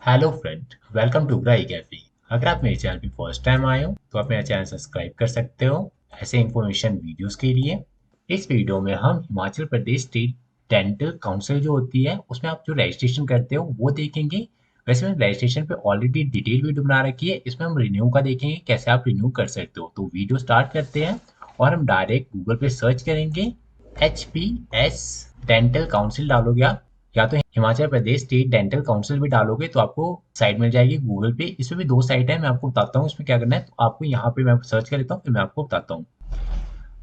Hello friend, welcome to Grai cafe. अगर आप मेरे चैनल पे फर्स्ट टाइम आए हो तो आप मेरा चैनल सब्सक्राइब कर सकते हो ऐसे इंफॉर्मेशन वीडियोस के लिए। इस वीडियो में हम Himachal Pradesh state dental council जो होती है उसमें आप जो रजिस्ट्रेशन करते हो वो देखेंगे। वैसे मैंने रजिस्ट्रेशन पे ऑलरेडी डिटेल वीडियो बना रखी है, इसमें हम रिन्यू का देखेंगे कैसे आप रिन्यू कर सकते हो। तो वीडियो स्टार्ट करते हैं और हम डायरेक्ट गूगल पे सर्च करेंगे। HPS डेंटल काउंसिल डालोगे आप या तो Himachal Pradesh state dental council भी डालोगे तो आपको साइट मिल जाएगी गूगल पे। इसमें भी दो साइट है, मैं आपको बताता हूँ इसमें क्या करना है। तो आपको यहाँ पे मैं सर्च कर लेता हूँ फिर मैं आपको बताता हूँ।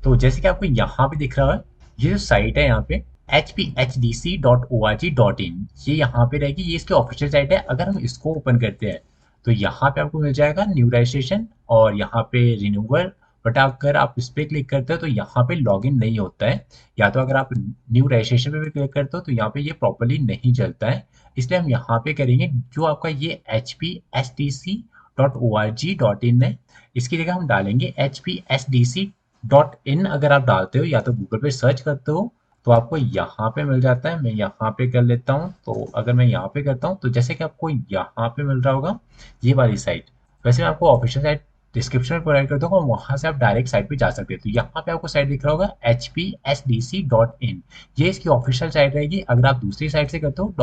तो जैसे कि आपको यहाँ पे दिख रहा है, ये जो साइट है यहाँ पे hphdc.org.in, ये यहाँ पे रहेगी, ये इसकी ऑफिशियल साइट है। अगर हम इसको ओपन करते हैं तो यहाँ पे आपको मिल जाएगा न्यू रजिस्ट्रेशन और यहाँ पे रिन्यूअल। बट अगर आप इस पे क्लिक करते हो तो यहाँ पे लॉगिन नहीं होता है, या तो अगर आप न्यू रजिस्ट्रेशन पे भी क्लिक करते हो तो यहाँ पे ये प्रॉपर्ली नहीं चलता है। इसलिए हम यहाँ पे करेंगे जो आपका ये hpsdc.org.in है, इसकी जगह हम डालेंगे hpsdc.in। अगर आप डालते हो या तो गूगल पे सर्च करते हो तो आपको यहाँ पे मिल जाता है। मैं यहाँ पे कर लेता हूँ, तो अगर मैं यहाँ पे करता हूँ तो जैसे कि आपको यहाँ पे मिल रहा होगा ये वाली साइट। वैसे मैं आपको ऑफिशियल साइट डिस्क्रिप्शन में प्रोवाइड कर दूंगा, वहां से आप डायरेक्ट साइट पे जा सकते हैं। तो यहाँ पे आपको साइट दिख रहा होगा hpsdc.in, ये इसकी ऑफिशियल साइट रहेगी। अगर आप दूसरी साइट से करते हो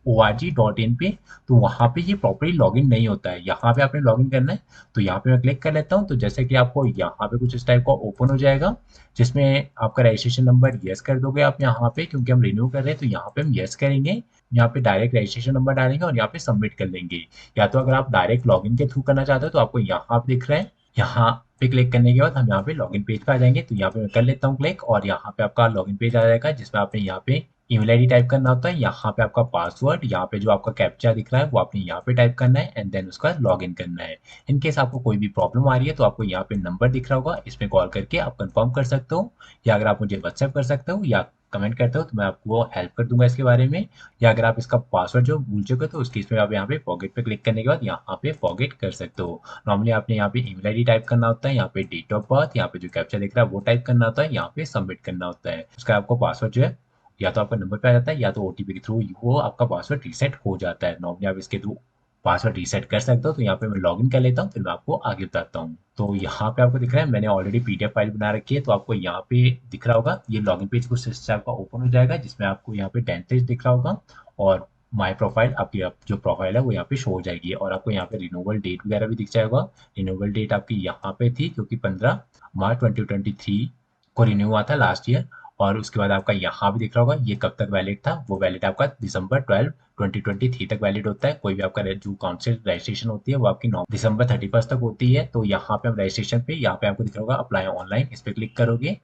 .org.in पे तो वहाँ पे ये प्रॉपर्ली लॉगिन नहीं होता है। यहाँ पे आपने लॉगिन करना है, तो यहाँ पे मैं क्लिक कर लेता हूँ। तो जैसे कि आपको यहाँ पे कुछ इस टाइप का ओपन हो जाएगा जिसमें आपका रजिस्ट्रेशन नंबर यस कर दोगे आप यहाँ पे, क्योंकि हम रिन्यू कर रहे हैं तो यहाँ पे हम यस करेंगे। यहाँ पे डायरेक्ट रजिस्ट्रेशन नंबर डालेंगे और यहाँ पे सबमिट कर लेंगे। या तो अगर आप डायरेक्ट लॉगिन के थ्रू करना चाहते हो तो आपको यहाँ पे दिख रहा है, यहाँ पे क्लिक करने के बाद हम यहाँ पे लॉगिन पेज पे आ जाएंगे। तो यहाँ पे मैं कर लेता हूँ क्लिक और यहाँ पे आपका लॉगिन पेज आ जाएगा जिसमें आपने यहाँ पे ईमेल आईडी टाइप करना होता है। यहाँ पे आपका पासवर्ड, यहाँ पे जो आपका कैप्चा दिख रहा है वो आपने यहाँ पे टाइप करना है एंड देन उसका लॉगिन करना है। इन केस आपको कोई भी प्रॉब्लम आ रही है तो आपको यहाँ पे नंबर दिख रहा होगा, इसमें कॉल करके आप कंफर्म कर सकते हो, या अगर आप मुझे व्हाट्सएप कर सकते हो या कमेंट करते हो तो मैं आपको हेल्प कर दूंगा इसके बारे में। या अगर आप इसका पासवर्ड जो भूल चुके हो तो उस केस में आप यहाँ पे फॉरगेट पे क्लिक करने के बाद यहाँ पे फॉरगेट कर सकते हो। नॉर्मली आपने यहाँ पे ईमेल आईडी टाइप करना होता है, यहाँ पे डेट ऑफ बर्थ, यहाँ पे जो कैप्चा दिख रहा है वो टाइप करना होता है, यहाँ पे सबमिट करना होता है। उसका आपको पासवर्ड जो है या तो आपका नंबर पे आ जाता है या तो ओटीपी के थ्रू वो आपका पासवर्ड रीसेट हो जाता है। नॉर्मली आप इसके थ्रू पासवर्ड रीसेट कर सकते हो। तो यहाँ पे मैं लॉगिन कर लेता हूँ फिर मैं आपको आगे बताता हूँ। तो यहाँ पे आपको दिख रहा है मैंने ऑलरेडी पीडीएफ फाइल बना रखी है, तो आपको यहाँ पे दिख रहा होगा ये लॉगिन पेज कुछ इस टाइप का ओपन हो जाएगा जिसमें आपको यहाँ पे डेंटिस्ट दिख रहा होगा और माय प्रोफाइल, आपकी जो प्रोफाइल है वो यहाँ पे शो हो जाएगी और आपको यहाँ पे रिन्यूअल डेट वगैरह भी दिख जाएगा। रिन्यूअल डेट आपकी यहाँ पे थी क्योंकि 15 मार्च 2023 को रिन्यू हुआ था लास्ट ईयर। और उसके बाद आपका यहाँ भी दिख रहा होगा ये कब तक वैलिड था, वो वैलिड आपका December 12 2023 तक वैलिड होता है। कोई भी आपका जो काउंसिल रजिस्ट्रेशन होती है वो आपकी December 31 तक होती है। तो यहाँ पे हम रजिस्ट्रेशन पे यहाँ पे आपको दिख रहा होगा अप्लाई ऑनलाइन, इस पे क्लिक करोगे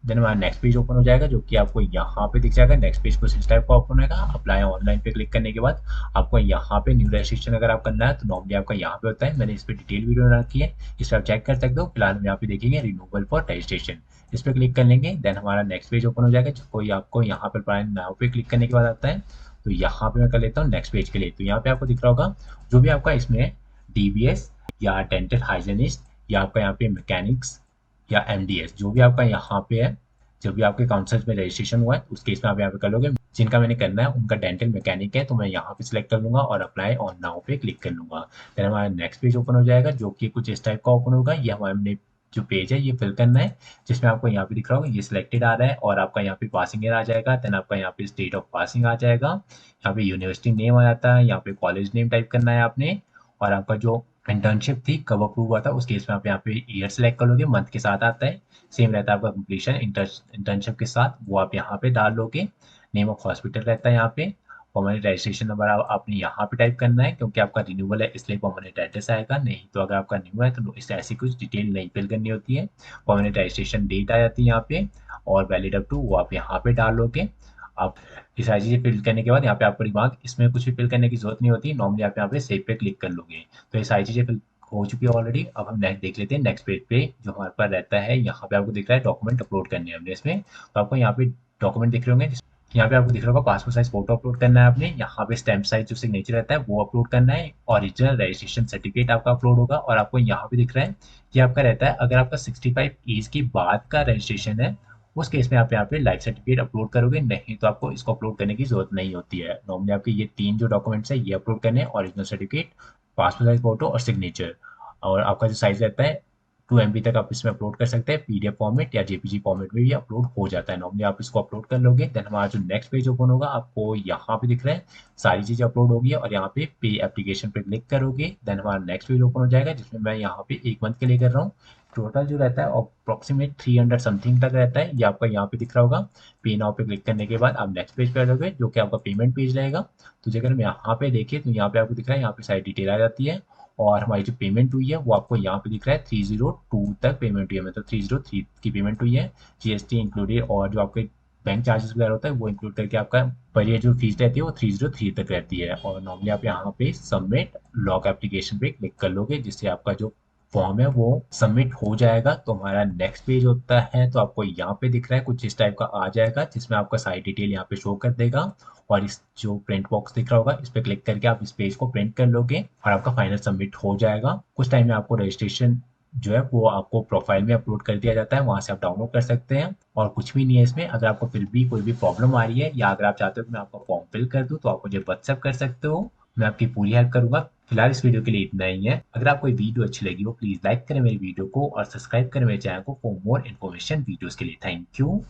देन हमारा नेक्स्ट पेज ओपन हो जाएगा जो कि आपको यहाँ पे दिख जाएगा। नेक्स्ट पेज कुछ इस टाइप का ओपन होगा। अप्लाई ऑनलाइन पे क्लिक करने के बाद आपको यहाँ पे न्यू रजिस्ट्रेशन अगर आप करना है तो नॉर्मली आपका यहाँ पे होता है, मैंने इस पे डिटेल वीडियो बना रखी है, इस पर आप चेक कर सकते हो। फिलहाल हम यहाँ पे देखेंगे रिन्यूअल फॉर रजिस्ट्रेशन, इस पे क्लिक कर लेंगे देन हमारा नेक्स्ट पेज ओपन हो जाएगा जो कोई आपको यहाँ पर अप्लाई नाउ पे क्लिक करने के बाद आता है। तो यहाँ पे मैं कर लेता हूँ नेक्स्ट पेज के लिए। तो यहाँ पे आपको दिख रहा होगा जो भी आपका इसमें डीबीएस या डेंटल हाइजीनिस्ट या आपका यहाँ पे मैकेनिक्स या एमडीएस जो भी आपका यहाँ पे है, जब भी आपके काउंसिल में रजिस्ट्रेशन हुआ है उस केस में आप यहाँ पे कर लोगे। जिनका मैंने करना है उनका डेंटल मैकेनिक है तो मैं यहाँ पे सिलेक्ट कर लूंगा और अप्लाई ऑन नाउ पे क्लिक कर लूंगा। फिर हमारा नेक्स्ट पेज ओपन हो जाएगा जो कि कुछ इस टाइप का ओपन होगा। ये हमारे जो पेज है ये फिल करना है जिसमें आपको यहाँ पे दिख रहा होगा ये सिलेक्टेड आ रहा है और आपका यहाँ पे पासिंग ईयर आ जाएगा। देन आपका यहाँ पे स्टेट ऑफ पासिंग आ जाएगा, यहाँ पे यूनिवर्सिटी नेम आ जाता है, यहाँ पे कॉलेज नेम टाइप करना है आपने, और आपका जो इंटर्नशिप थी कब अप्रूव हुआ था उस केस में आप यहाँ पे ईयर सेलेक्ट कर लोगे, मंथ के साथ आता है। सेम रहता है आपका कंप्लीशन इंटर्नशिप के साथ वो आप यहाँ पे डाल लोगे। नेम ऑफ हॉस्पिटल रहता है यहाँ पे। परमानेंट रजिस्ट्रेशन नंबर आपने यहाँ पे टाइप करना है क्योंकि आपका रिन्यूअल है इसलिए परमानेंट एड्रेस आएगा, नहीं तो अगर आपका न्यू है तो इस ऐसी कुछ डिटेल नहीं फिल करनी होती है। परमानेंट रजिस्ट्रेशन डेट आ जाती है यहाँ पे और वैलिड अप टू वो आप यहाँ पे डाल लोगे। आप ये सारी चीज़ें फिल करने के बाद यहाँ पे आपको दिमाग इसमें कुछ भी फिल करने की जरूरत नहीं होती, नॉर्मली आप यहाँ पे सेव पे क्लिक कर लोगे। तो ये सारी चीज़ें फिल हो चुकी है ऑलरेडी। अब हम नेक्स्ट देख लेते हैं नेक्स्ट पेज पे जो हमारे पास रहता है। यहाँ पे आपको दिख रहा है डॉक्यूमेंट अपलोड करने हैं हमने इसमें, तो आपको यहाँ पे डॉक्यूमेंट दिख रहे होंगे। यहाँ पे आपको दिख रहा होगा पासपोर्ट साइज फोटो अपलोड करना है आपने, यहाँ पे स्टैम्प साइज जो सिग्नेचर रहता है वो अपलोड करना है, ओरिजिनल रजिस्ट्रेशन सर्टिफिकेट आपका अपलोड होगा। और आपको यहाँ पे दिख रहा है कि आपका रहता है अगर आपका 65 एज के बाद का रजिस्ट्रेशन है उस केस में आप यहाँ पे लाइफ सर्टिफिकेट अपलोड करोगे, नहीं तो आपको इसको अपलोड करने की जरूरत नहीं होती है। नॉर्मली आपके ये 3 जो डॉक्यूमेंट्स है ये अपलोड करने हैं, original certificate, passport size photo और सिग्नेचर। और आपका जो साइज रहता है 2 MB तक आप इसमें अपलोड कर सकते हैं, PDF फॉर्मेट या JPG फॉर्मेट में भी अपलोड हो जाता है। नॉर्मली आप इसको अपलोड कर लोगे, देन हमारा जो नेक्स्ट पेज ओपन होगा आपको यहाँ पे दिख रहा है सारी चीज़ें अपलोड होगी, और यहाँ पे पे एप्लीकेशन पे क्लिक करोगे, देन हमारा नेक्स्ट पेज ओपन हो जाएगा जिसमें मैं यहाँ पे 1 मंथ के लिए कर रहा हूँ। टोटल जो रहता है अप्रोक्सीमेट 300 समथिंग तक रहता है, ये आपका यहाँ पे दिख रहा होगा। पे नाउ पे क्लिक करने के बाद आप नेक्स्ट पेज पे आ जाओगे जो कि आपका पेमेंट पेज रहेगा। तो अगर हम यहाँ पे देखें तो यहाँ पे आपको दिख रहा है, यहाँ पे सारी डिटेल आ जाती है, और हमारी जो पेमेंट हुई है वो आपको यहाँ पे दिख रहा है 302 तक पेमेंट हुई है, मतलब 303 की पेमेंट हुई है, GST इंक्लूडेड, और जो आपके बैंक चार्जेस वगैरह होता है वो इंक्लूड करके आपका पर ये जो फीस रहती है वो 303 तक रहती है। और नॉर्मली आप यहाँ पे सबमिट लॉक एप्लीकेशन पे क्लिक कर लोगे, जिससे आपका जो फॉर्म है वो सबमिट हो जाएगा। तो हमारा नेक्स्ट पेज होता है, तो आपको यहाँ पे दिख रहा है कुछ इस टाइप का आ जाएगा, जिसमें आपका सारी डिटेल यहाँ पे शो कर देगा, और इस जो प्रिंट बॉक्स दिख रहा होगा इस पे क्लिक करके आप इस पेज को प्रिंट कर लोगे और आपका फाइनल सबमिट हो जाएगा। कुछ टाइम में आपको रजिस्ट्रेशन जो है वो आपको प्रोफाइल में अपलोड कर दिया जाता है, वहां से आप डाउनलोड कर सकते हैं, और कुछ भी नहीं है इसमें। अगर आपको फिर भी कोई भी प्रॉब्लम आ रही है, या अगर आप चाहते हो कि मैं आपका फॉर्म फिल कर दूं, तो आप मुझे व्हाट्सएप कर सकते हो, मैं आपकी पूरी हेल्प करूंगा। फिलहाल इस वीडियो के लिए इतना ही है। अगर आपको ये वीडियो अच्छी लगी हो प्लीज लाइक करें मेरी वीडियो को, और सब्सक्राइब करें मेरे चैनल को फॉर मोर इन्फॉर्मेशन वीडियोस के लिए। Thank you.